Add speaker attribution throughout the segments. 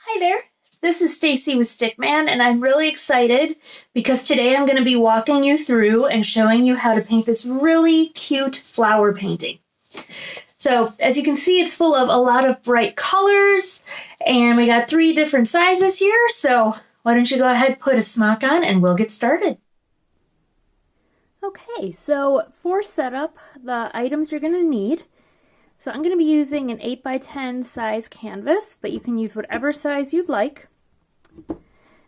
Speaker 1: Hi there, this is Stacy with Stickman, and I'm really excited because today I'm going to be walking you through and showing you how to paint this really cute flower painting. So as you can see, it's full of a lot of bright colors, and we got 3 different sizes here, so why don't you go ahead, put a smock on, and we'll get started. Okay, so for setup, the items you're going to need. So I'm going to be using an 8x10 size canvas, but you can use whatever size you'd like. And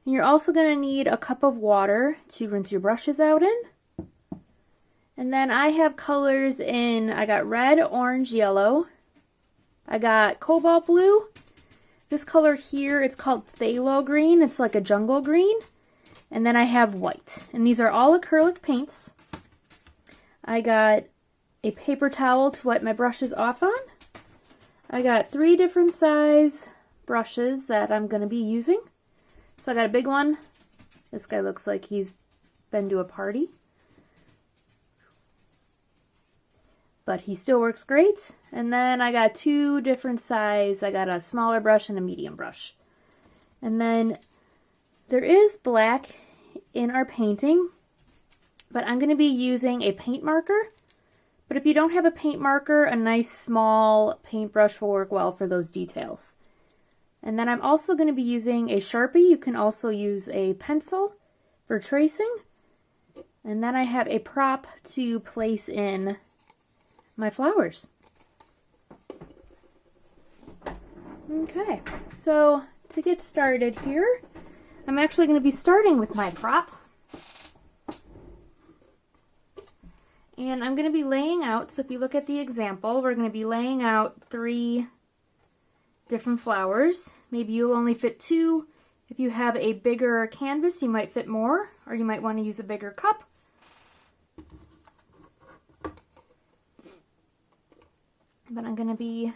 Speaker 1: you're also going to need a cup of water to rinse your brushes out in. And then I have colors I got red, orange, yellow. I got cobalt blue. This color here, it's called phthalo green. It's like a jungle green. And then I have white. And these are all acrylic paints. I got a paper towel to wipe my brushes off on. I got 3 different size brushes that I'm going to be using. So I got a big one. This guy looks like he's been to a party. But he still works great. And then I got 2 different size. I got a smaller brush and a medium brush. And then there is black in our painting, but I'm going to be using a paint marker. But if you don't have a paint marker, a nice small paintbrush will work well for those details. And then I'm also going to be using a Sharpie. You can also use a pencil for tracing. And then I have a prop to place in my flowers. Okay, so to get started here, I'm actually going to be starting with my prop. And I'm going to be laying out, so if you look at the example, we're going to be laying out 3 different flowers. Maybe you'll only fit 2. If you have a bigger canvas, you might fit more, or you might want to use a bigger cup. But I'm going to be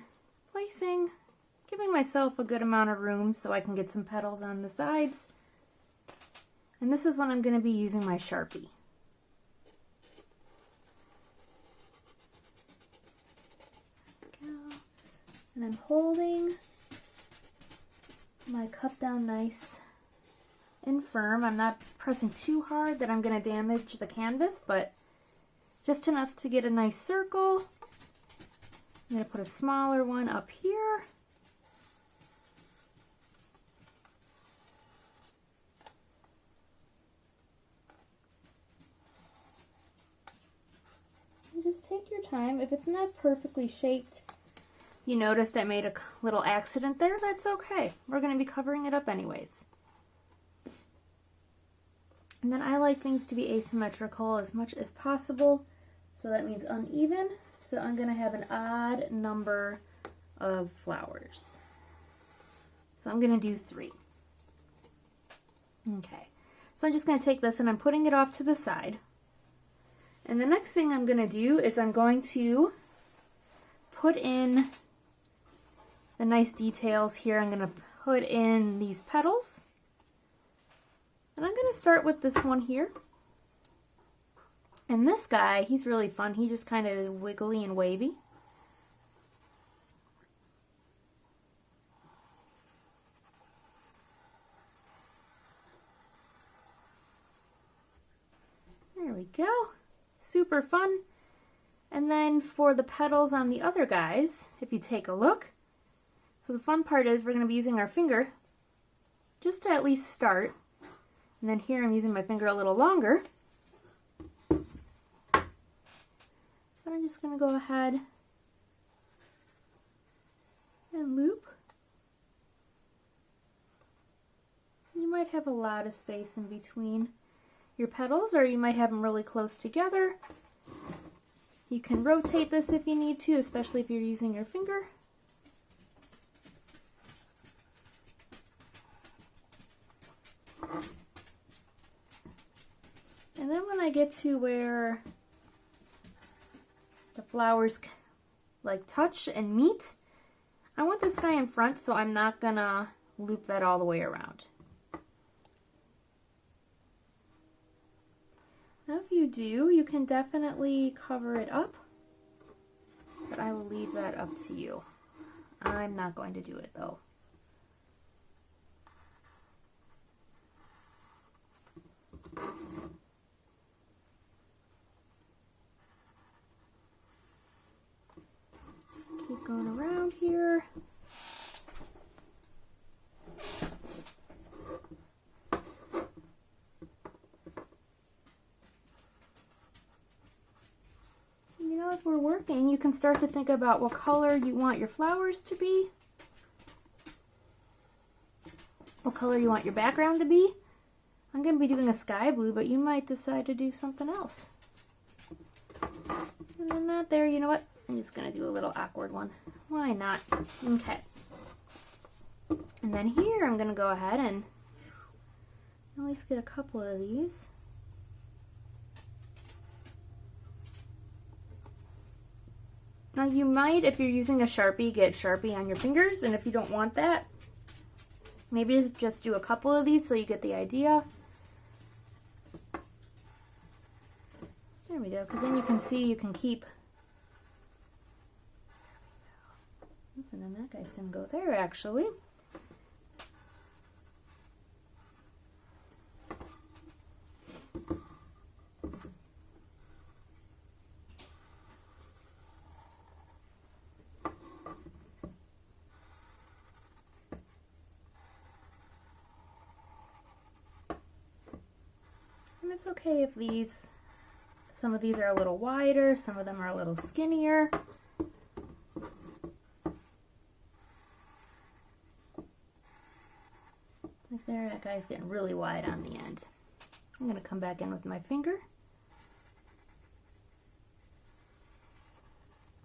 Speaker 1: giving myself a good amount of room so I can get some petals on the sides. And this is when I'm going to be using my Sharpie. And I'm holding my cup down nice and firm. I'm not pressing too hard that I'm going to damage the canvas, but just enough to get a nice circle. I'm going to put a smaller one up here. And just take your time. If it's not perfectly shaped, you noticed I made a little accident there, that's okay. We're going to be covering it up anyways. And then I like things to be asymmetrical as much as possible, so that means uneven. So I'm going to have an odd number of flowers. So I'm going to do 3. Okay, so I'm just going to take this and I'm putting it off to the side. And the next thing I'm going to do is I'm going to put in the nice details here. I'm going to put in these petals. And I'm going to start with this one here. And this guy, he's really fun. He's just kind of wiggly and wavy. There we go. Super fun. And then for the petals on the other guys, if you take a look, so the fun part is we're going to be using our finger just to at least start. And then here I'm using my finger a little longer. But I'm just going to go ahead and loop. You might have a lot of space in between your petals, or you might have them really close together. You can rotate this if you need to, especially if you're using your finger. And then when I get to where the flowers like touch and meet, I want this guy in front, so I'm not gonna loop that all the way around. Now if you do, you can definitely cover it up, but I will leave that up to you. I'm not going to do it though. you can start to think about what color you want your flowers to be, what color you want your background to be. I'm going to be doing a sky blue, but you might decide to do something else. And then that there, you know what? I'm just going to do a little awkward one. Why not? Okay. And then here I'm going to go ahead and at least get a couple of these. Now you might, if you're using a Sharpie, get Sharpie on your fingers, and if you don't want that, maybe just do a couple of these so you get the idea. There we go, because then you can see you can keep. And then that guy's going to go there actually. And it's okay if some of these are a little wider, some of them are a little skinnier. Like there, that guy's getting really wide on the end. I'm going to come back in with my finger.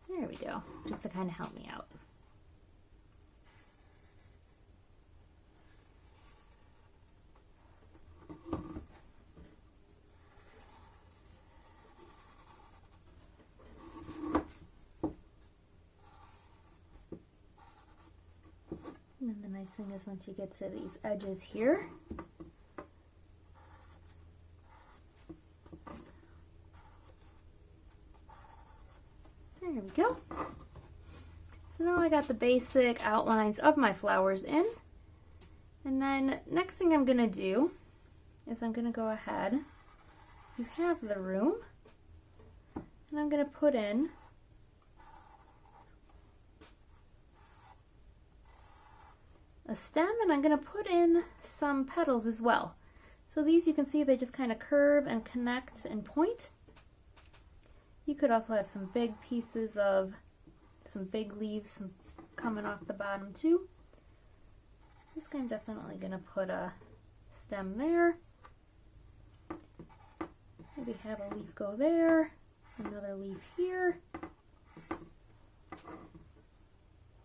Speaker 1: There we go, just to kind of help me out. And then the nice thing is once you get to these edges here, there we go. So now I got the basic outlines of my flowers in. And then next thing I'm going to do is I'm going to go ahead, you have the room, and I'm going to put in a stem, and I'm going to put in some petals as well. So these, you can see they just kind of curve and connect and point. You could also have some big pieces of some big leaves coming off the bottom too. This guy, I'm definitely going to put a stem there. Maybe have a leaf go there, another leaf here. And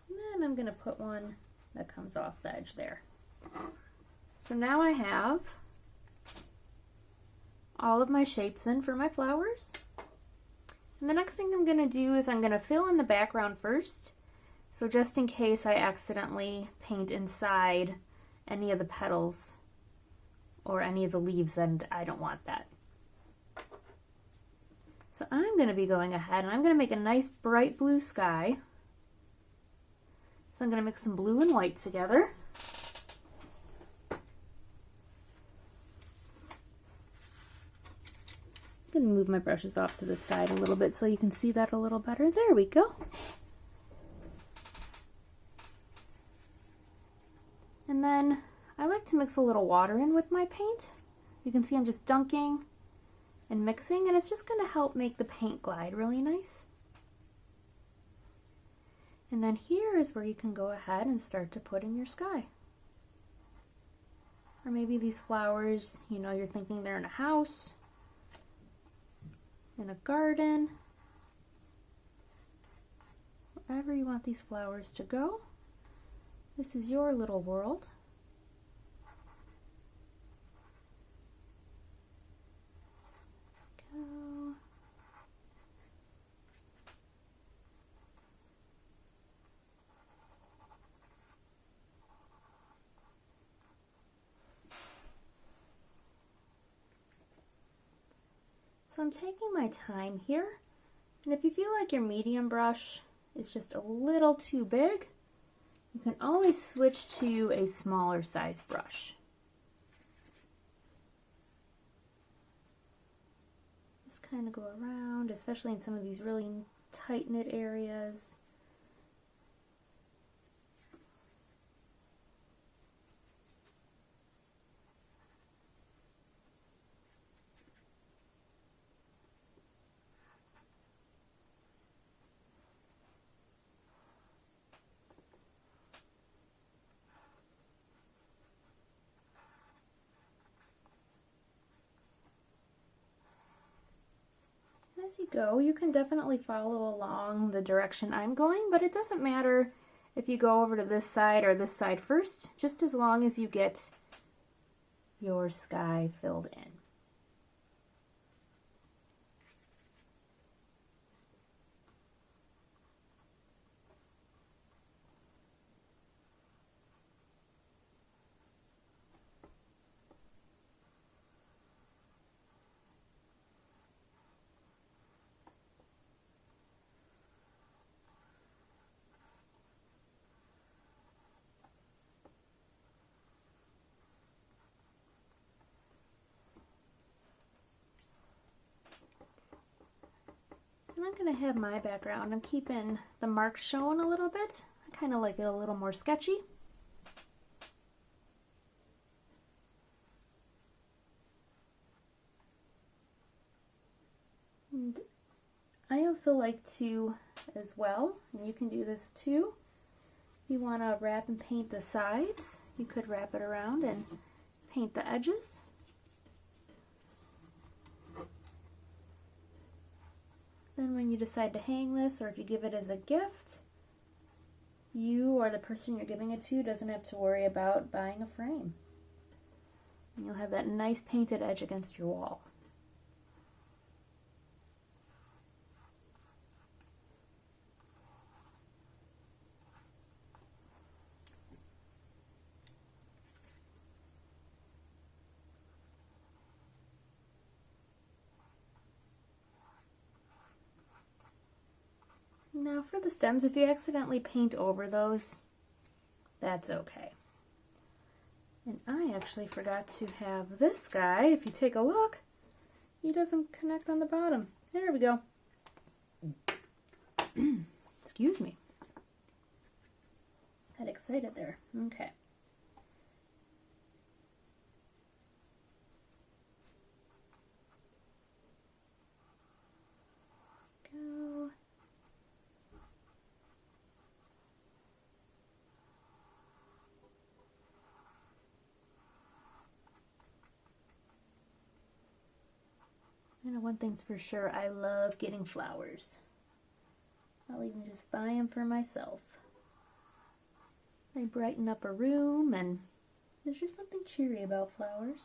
Speaker 1: then I'm going to put one that comes off the edge there. So now I have all of my shapes in for my flowers. And the next thing I'm going to do is I'm going to fill in the background first. So just in case I accidentally paint inside any of the petals or any of the leaves, then I don't want that. So I'm going to be going ahead and I'm going to make a nice bright blue sky. So I'm going to mix some blue and white together. I'm going to move my brushes off to the side a little bit so you can see that a little better. There we go. And then I like to mix a little water in with my paint. You can see I'm just dunking and mixing, and it's just going to help make the paint glide really nice. And then here is where you can go ahead and start to put in your sky. Or maybe these flowers, you know, you're thinking they're in a house, in a garden, wherever you want these flowers to go. This is your little world. Go. So I'm taking my time here, and if you feel like your medium brush is just a little too big, you can always switch to a smaller size brush. Just kind of go around, especially in some of these really tight-knit areas. as you go, you can definitely follow along the direction I'm going, but it doesn't matter if you go over to this side or this side first, just as long as you get your sky filled in. And I'm going to have my background. I'm keeping the marks showing a little bit. I kind of like it a little more sketchy. And I also like to, as well, and you can do this too, if you want to wrap and paint the sides, you could wrap it around and paint the edges. Then when you decide to hang this, or if you give it as a gift, you or the person you're giving it to doesn't have to worry about buying a frame. And you'll have that nice painted edge against your wall. Now for the stems, if you accidentally paint over those, that's okay. And I actually forgot to have this guy, if you take a look, he doesn't connect on the bottom. There we go. Excuse me. Got excited there. Okay. Go. And one thing's for sure, I love getting flowers. I'll even just buy them for myself. They brighten up a room, and there's just something cheery about flowers.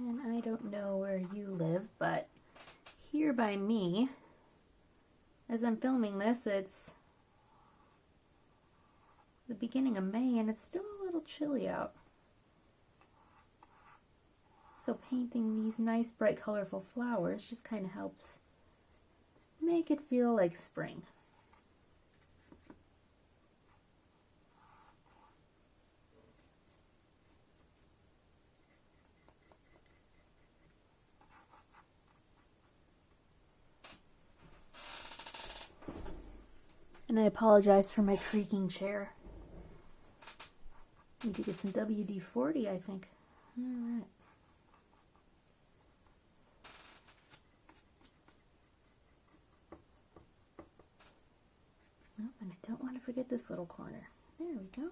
Speaker 1: And I don't know where you live, but here by me, as I'm filming this, it's the beginning of May and it's still a little chilly out. So painting these nice bright colorful flowers just kind of helps make it feel like spring. And I apologize for my creaking chair. Need to get some WD-40, I think. Alright. Oh, and I don't want to forget this little corner. There we go.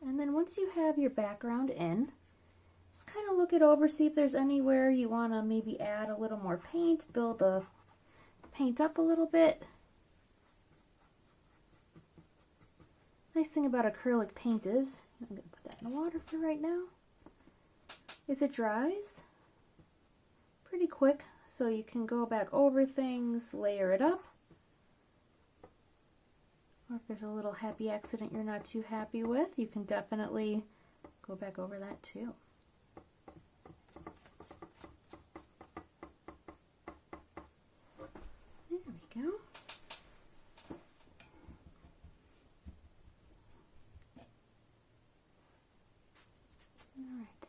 Speaker 1: And then once you have your background in, just kind of look it over, see if there's anywhere you want to maybe add a little more paint, build the paint up a little bit. Nice thing about acrylic paint is, I'm going to put that in the water for right now, is it dries pretty quick, so you can go back over things, layer it up. Or if there's a little happy accident you're not too happy with, you can definitely go back over that too.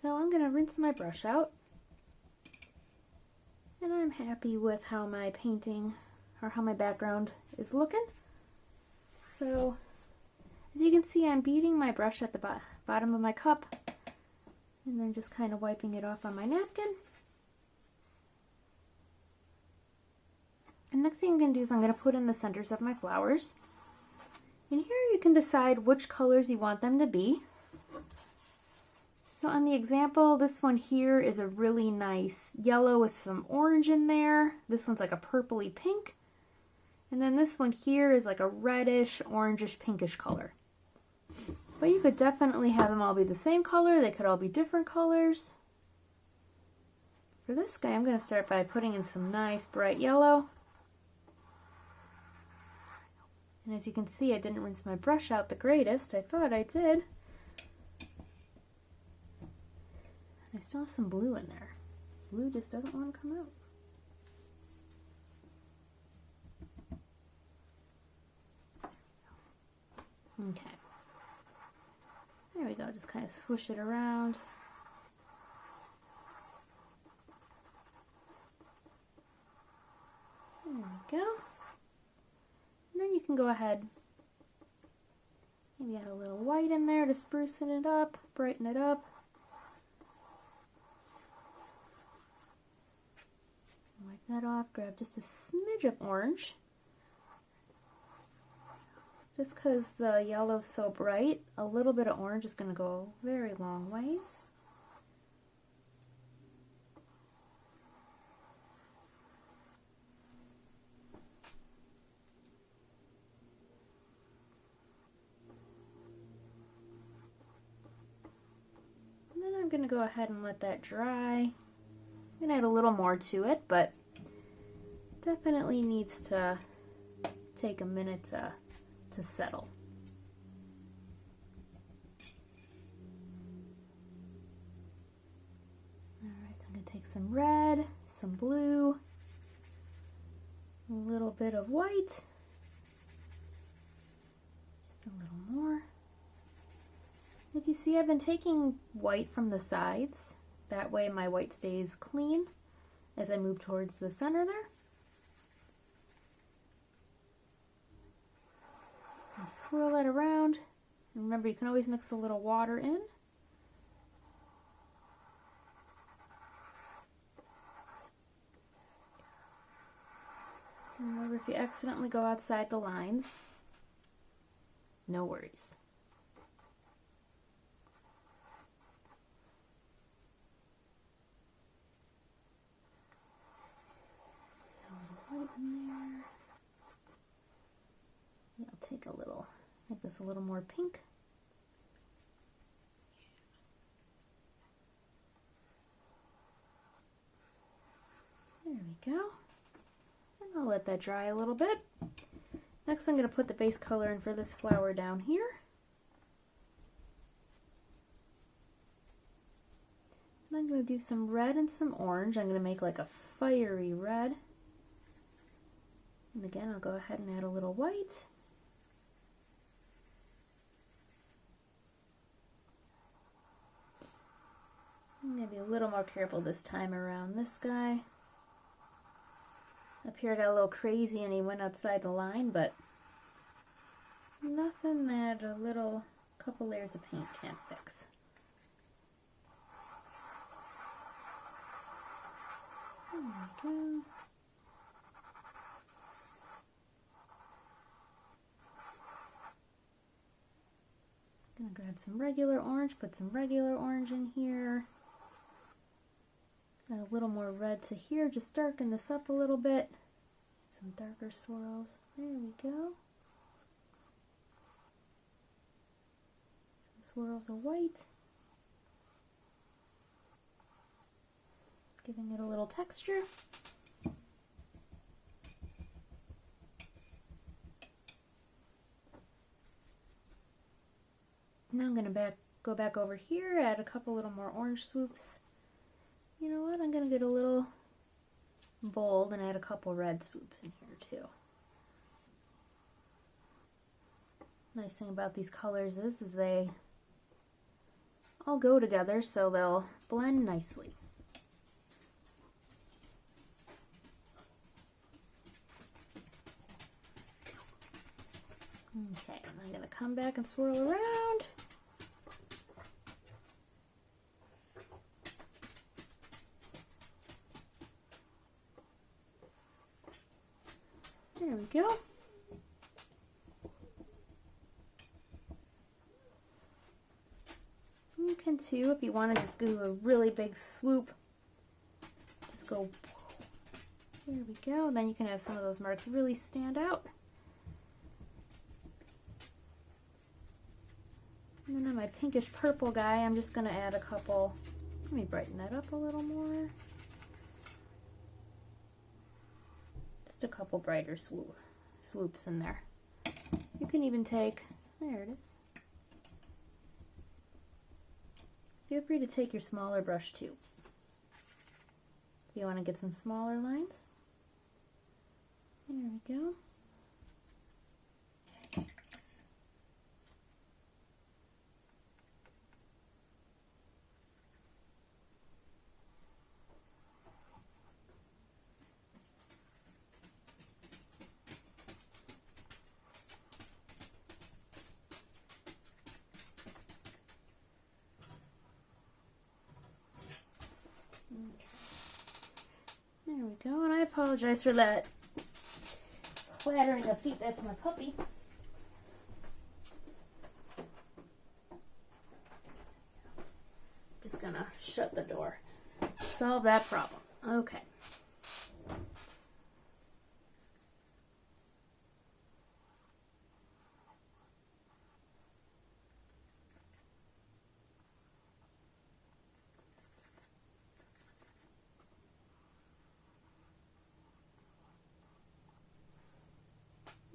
Speaker 1: So I'm going to rinse my brush out. And I'm happy with how my painting or how my background is looking. So as you can see, I'm beating my brush at the bottom of my cup and then just kind of wiping it off on my napkin. And next thing I'm going to do is I'm going to put in the centers of my flowers. And here you can decide which colors you want them to be. So on the example, this one here is a really nice yellow with some orange in there. This one's like a purpley pink. And then this one here is like a reddish, orangish, pinkish color. But you could definitely have them all be the same color. They could all be different colors. For this guy, I'm going to start by putting in some nice bright yellow. And as you can see, I didn't rinse my brush out the greatest. I thought I did. I still have some blue in there. Blue just doesn't want to come out. Okay. There we go, just kind of swoosh it around. There we go. And then you can go ahead, maybe add a little white in there to sprucing it up, brighten it up. Wipe that off, grab just a smidge of orange. Just because the yellow's so bright, a little bit of orange is going to go a very long ways. And then I'm going to go ahead and let that dry. I'm going to add a little more to it, but definitely needs to take a minute to settle. Alright, so I'm going to take some red, some blue, a little bit of white, just a little more. If you see, I've been taking white from the sides. That way my white stays clean as I move towards the center there. Swirl that around. And remember, you can always mix a little water in. Remember, if you accidentally go outside the lines, no worries. A little white in there. I'll take a little, make this a little more pink. There we go. And I'll let that dry a little bit. Next I'm going to put the base color in for this flower down here. And I'm going to do some red and some orange. I'm going to make like a fiery red. And again, I'll go ahead and add a little white. I'm going to be a little more careful this time around this guy. Up here I got a little crazy and he went outside the line, but nothing that a little couple layers of paint can't fix. There we go. Gonna grab some regular orange, put some regular orange in here. Add a little more red to here, just darken this up a little bit. Some darker swirls. There we go. Some swirls of white. Giving it a little texture. Now I'm going to go back over here, add a couple little more orange swoops. You know what, I'm going to get a little bold and add a couple red swoops in here too. Nice thing about these colors is they all go together, so they'll blend nicely. Okay, and I'm going to come back and swirl around. There we go. You can too, if you want to just do a really big swoop, just go, there we go. Then you can have some of those marks really stand out. And then on my pinkish purple guy, I'm just going to add a couple, let me brighten that up a little more. Just a couple brighter swoops in there. You can even take, there it is. Feel free to take your smaller brush too. If you want to get some smaller lines. There we go. There we go, and I apologize for that clattering of feet. That's my puppy. Just gonna shut the door. Solve that problem. Okay.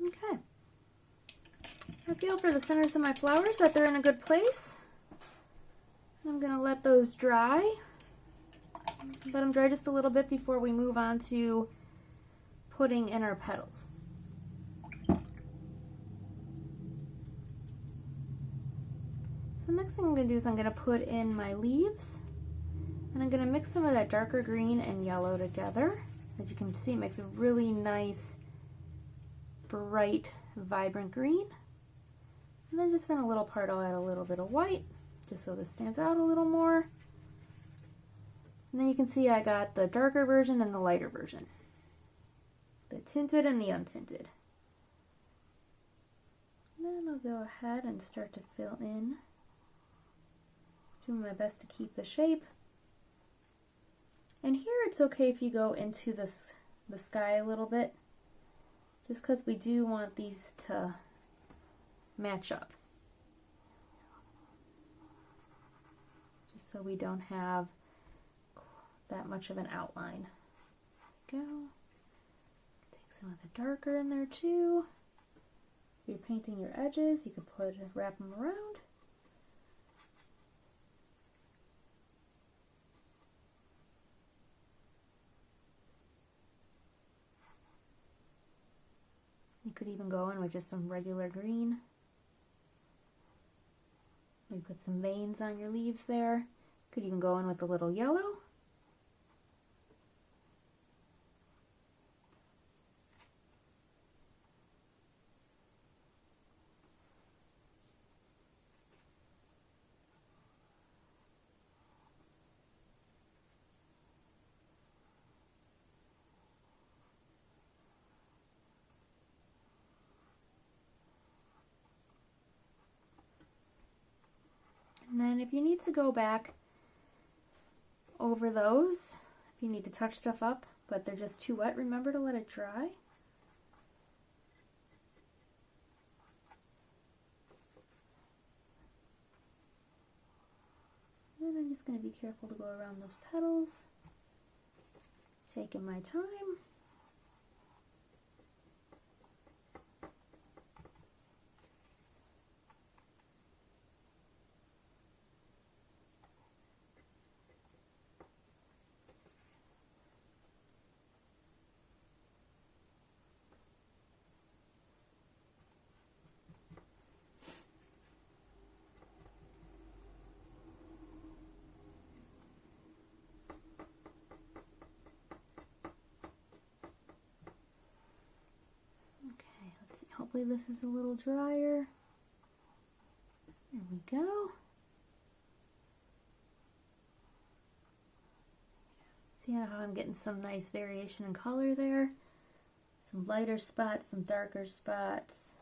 Speaker 1: Okay. I feel for the centers of my flowers that they're in a good place. I'm going to let those dry. Let them dry just a little bit before we move on to putting in our petals. So next thing I'm going to do is I'm going to put in my leaves. And I'm going to mix some of that darker green and yellow together. As you can see, it makes a really nice bright, vibrant green. And then just in a little part, I'll add a little bit of white, just so this stands out a little more. And then you can see I got the darker version and the lighter version. The tinted and the untinted. And then I'll go ahead and start to fill in. Doing my best to keep the shape. And here it's okay if you go into the sky a little bit. Just because we do want these to match up. Just so we don't have that much of an outline. There we go. Take some of the darker in there too. If you're painting your edges, you could wrap them around. You could even go in with just some regular green. Maybe put some veins on your leaves there. Could even go in with a little yellow. And then if you need to go back over those, if you need to touch stuff up, but they're just too wet, remember to let it dry. And I'm just going to be careful to go around those petals, taking my time. Hopefully this is a little drier. There we go. See how I'm getting some nice variation in color there? Some lighter spots, some darker spots.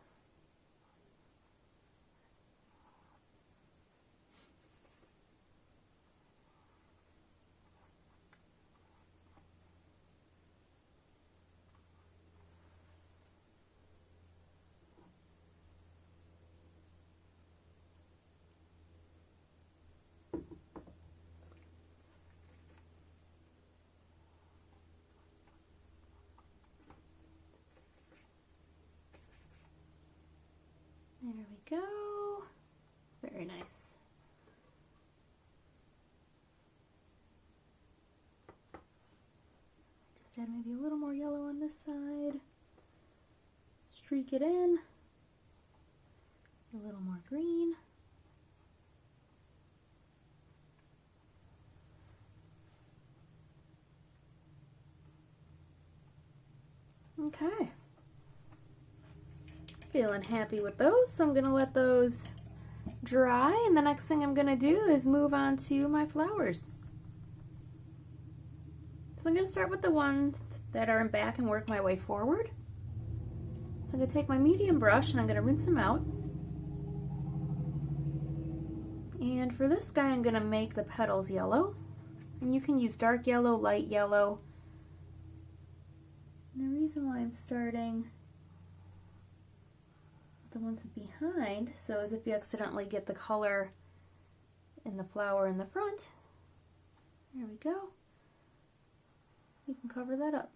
Speaker 1: There we go. Very nice. Just add maybe a little more yellow on this side. Streak it in. A little more green. Okay. Feeling happy with those, so I'm going to let those dry, and the next thing I'm going to do is move on to my flowers. So I'm going to start with the ones that are in back and work my way forward. So I'm going to take my medium brush and I'm going to rinse them out. And for this guy I'm going to make the petals yellow. And you can use dark yellow, light yellow. And the reason why I'm starting the ones behind, so as if you accidentally get the color in the flower in the front, there we go, you can cover that up.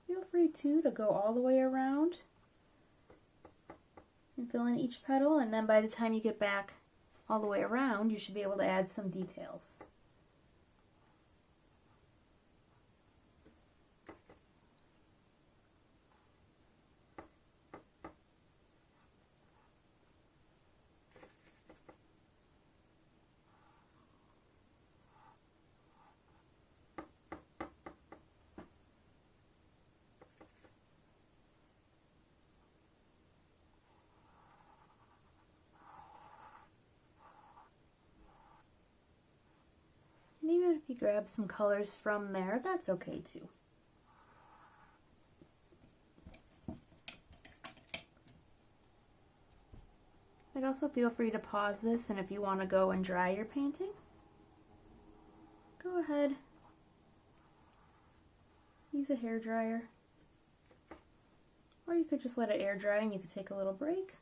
Speaker 1: Feel free to go all the way around and fill in each petal, and then by the time you get back all the way around you should be able to add some details. And even if you grab some colors from there, that's okay too. But also feel free to pause this, and if you want to go and dry your painting, go ahead. Use a hair dryer. Or you could just let it air dry and you could take a little break.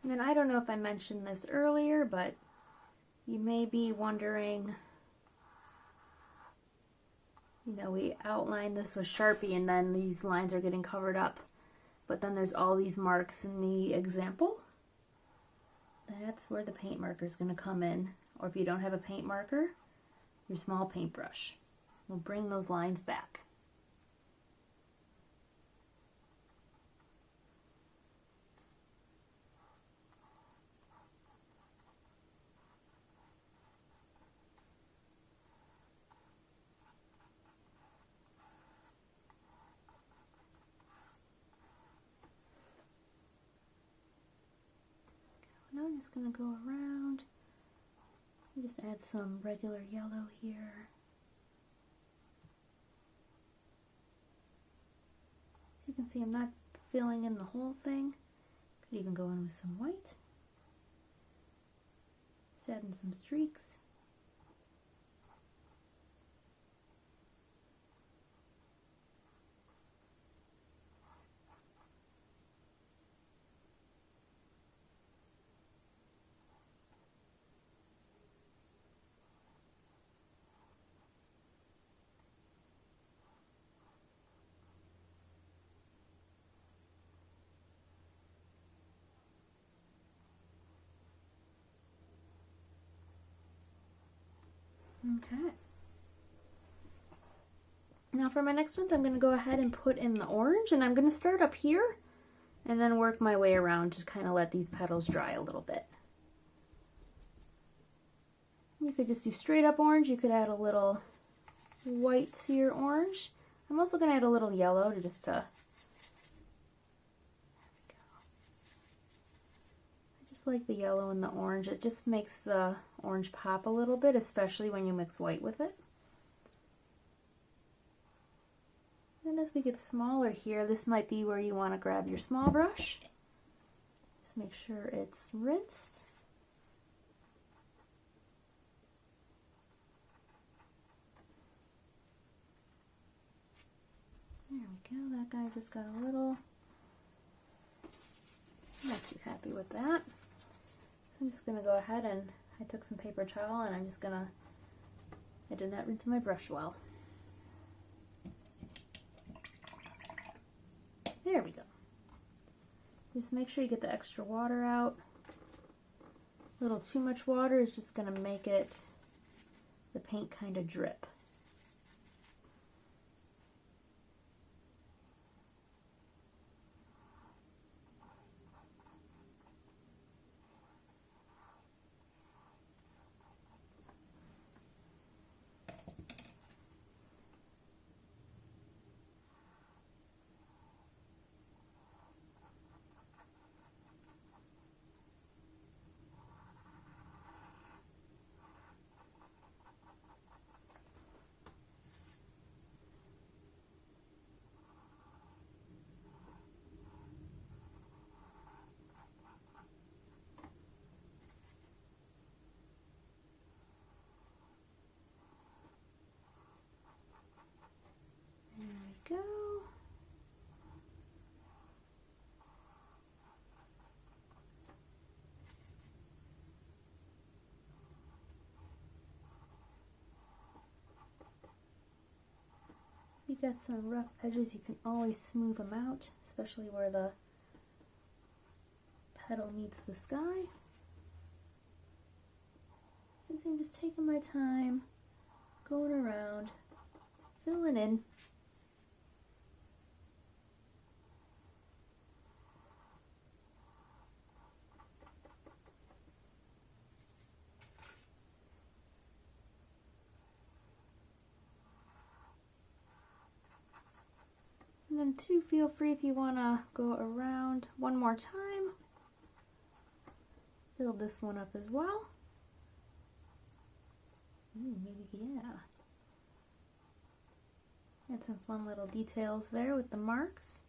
Speaker 1: And then I don't know if I mentioned this earlier, but you may be wondering, you know, we outlined this with Sharpie and then these lines are getting covered up, but then there's all these marks in the example. That's where the paint marker is going to come in, or if you don't have a paint marker, your small paintbrush will bring those lines back. Now I'm just going to go around and just add some regular yellow here. So you can see I'm not filling in the whole thing. Could even go in with some white. Just adding some streaks. Okay. Now for my next ones, I'm going to go ahead and put in the orange, and I'm going to start up here and then work my way around, just kind of let these petals dry a little bit. You could just do straight up orange. You could add a little white to your orange. I'm also going to add a little yellow to just I just like the yellow and the orange. It just makes the orange pop a little bit, especially when you mix white with it. And as we get smaller here, this might be where you want to grab your small brush. Just make sure it's rinsed. There we go, that guy just got a little, I'm not too happy with that. So I'm just going to go ahead and, I took some paper towel and I'm just going to, I did not rinse my brush well. There we go. Just make sure you get the extra water out. A little too much water is just going to make it, the paint kind of drip. Go. If you got some rough edges, you can always smooth them out, especially where the petal meets the sky. And so I'm just taking my time, going around, filling in. And then too, feel free if you want to go around one more time. Build this one up as well. Ooh, maybe, yeah. Add some fun little details there with the marks.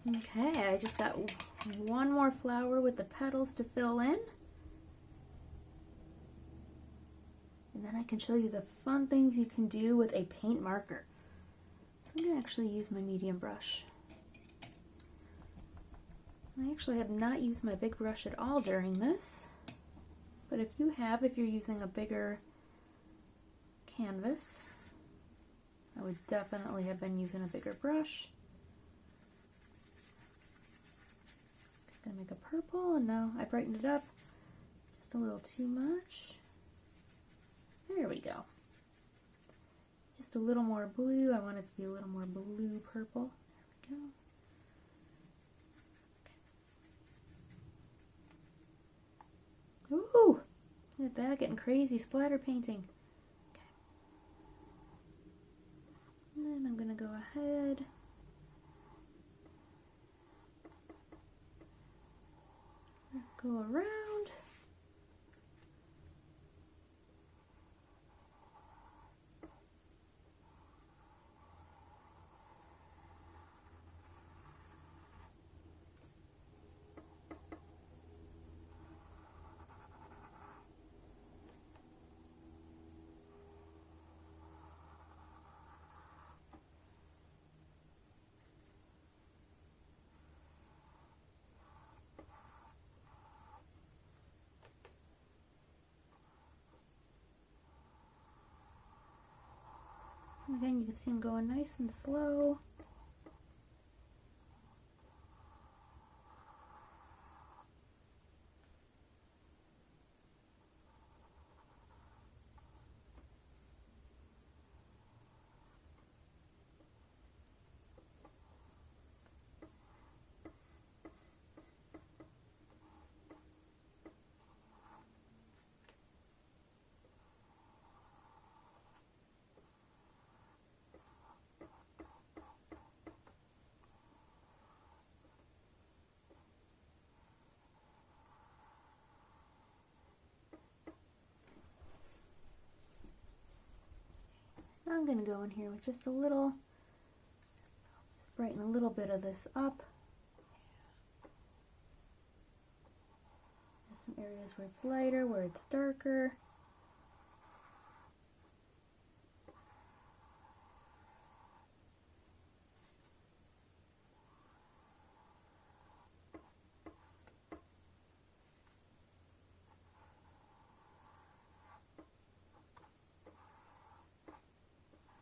Speaker 1: Okay, I just got one more flower with the petals to fill in. And then I can show you the fun things you can do with a paint marker. So I'm going to actually use my medium brush. I actually have not used my big brush at all during this. But if you have, if you're using a bigger canvas, I would definitely have been using a bigger brush. Gonna make a purple, and now I brightened it up just a little too much. There we go. Just a little more blue. I want it to be a little more blue purple. There we go. Okay. Ooh, look at that, getting crazy splatter painting. Okay. And then I'm gonna go ahead. Go around. Again, you can see them going nice and slow. I'm going to go in here with just a little, just brighten a little bit of this up. There's some areas where it's lighter, where it's darker.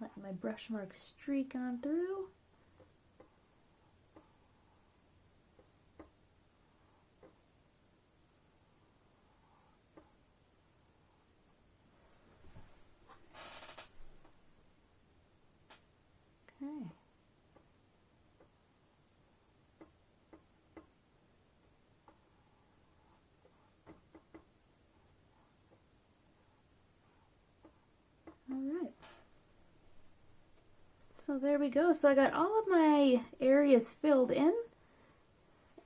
Speaker 1: Let my brush mark streak on through. Okay. All right. So there we go. So I got all of my areas filled in.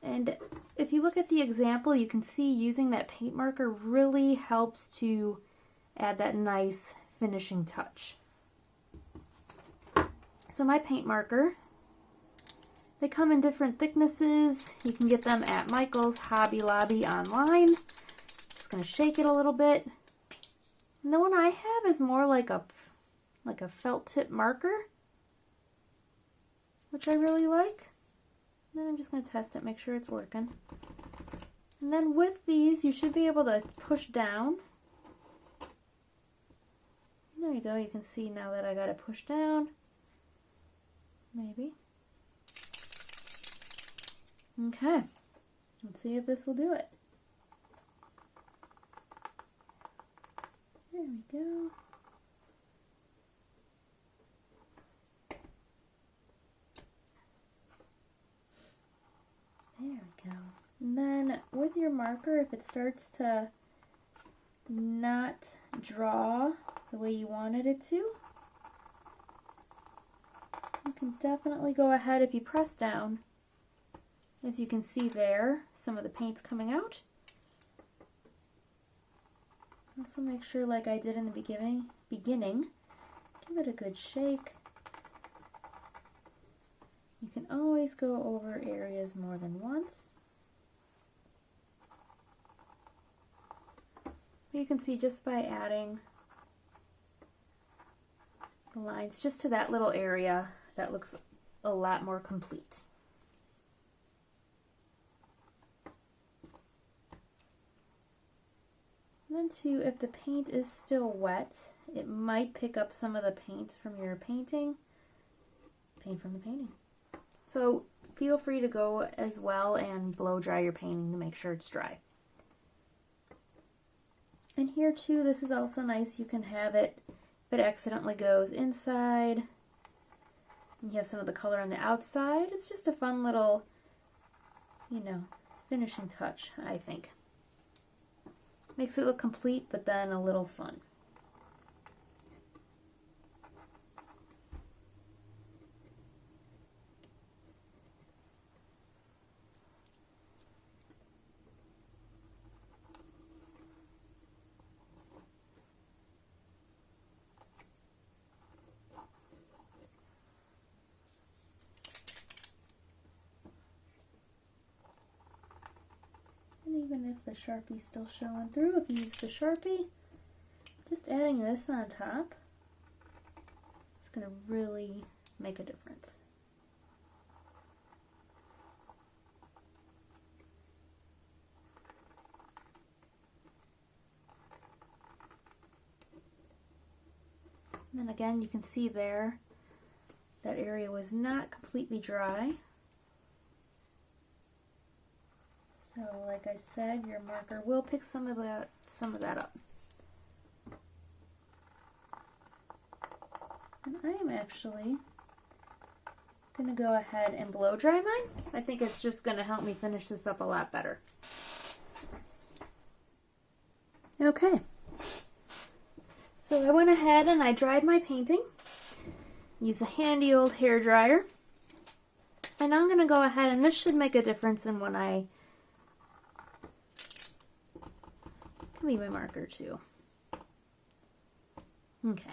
Speaker 1: And if you look at the example, you can see using that paint marker really helps to add that nice finishing touch. So my paint marker, they come in different thicknesses. You can get them at Michael's, Hobby Lobby online. Just gonna shake it a little bit. And the one I have is more like a felt tip marker, which I really like. And then I'm just going to test it, make sure it's working. And then with these, you should be able to push down. There you go, you can see now that I got it pushed down. Maybe. Okay, let's see if this will do it. There we go. There we go. And then with your marker, if it starts to not draw the way you wanted it to, you can definitely go ahead if you press down. As you can see there, some of the paint's coming out. Also make sure, like I did in the beginning, give it a good shake. You can always go over areas more than once. But you can see just by adding the lines just to that little area, that looks a lot more complete. And then too, if the paint is still wet, it might pick up some of the paint from your paint from the painting. So feel free to go as well and blow dry your painting to make sure it's dry. And here too, this is also nice. You can have it, if it accidentally goes inside, you have some of the color on the outside. It's just a fun little, finishing touch, I think. Makes it look complete, but then a little fun. Even if the Sharpie's still showing through, if you use the Sharpie, just adding this on top, it's going to really make a difference. And then again, you can see there, that area was not completely dry. So like I said, your marker will pick some of that up. And I am actually going to go ahead and blow dry mine. I think it's just going to help me finish this up a lot better. Okay. So I went ahead and I dried my painting. Use a handy old hair dryer. And I'm going to go ahead, and this should make a difference in when I leave my marker too. Okay.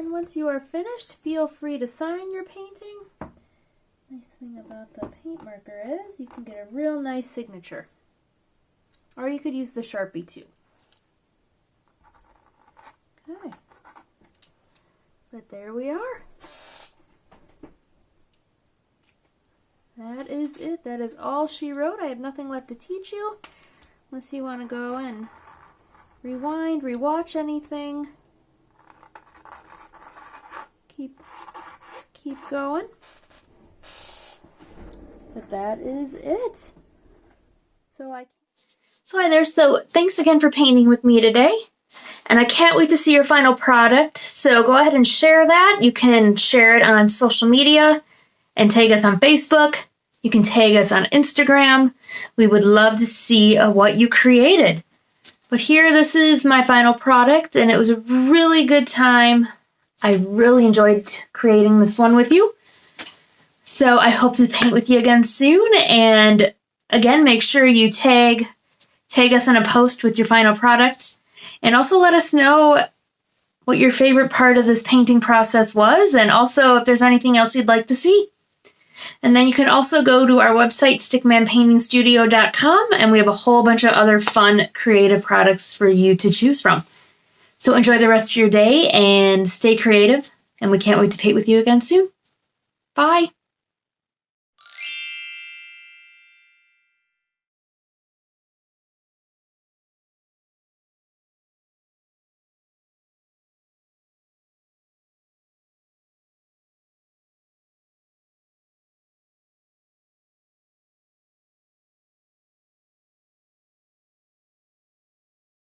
Speaker 1: Once you are finished, feel free to sign your painting. Nice thing about the paint marker is you can get a real nice signature. Or you could use the Sharpie too. Okay. But there we are. That is it. That is all she wrote. I have nothing left to teach you. Unless you want to go and rewind, rewatch anything. Keep going. But that is it. So hi there. So thanks again for painting with me today. And I can't wait to see your final product. So go ahead and share that. You can share it on social media and tag us on Facebook. You can tag us on Instagram. We would love to see what you created. But here, this is my final product, and it was a really good time. I really enjoyed creating this one with you. So I hope to paint with you again soon. And again, make sure you tag us in a post with your final product. And also let us know what your favorite part of this painting process was. And also if there's anything else you'd like to see. And then you can also go to our website, stickmanpaintingstudio.com. And we have a whole bunch of other fun, creative products for you to choose from. So enjoy the rest of your day and stay creative, and we can't wait to paint with you again soon. Bye.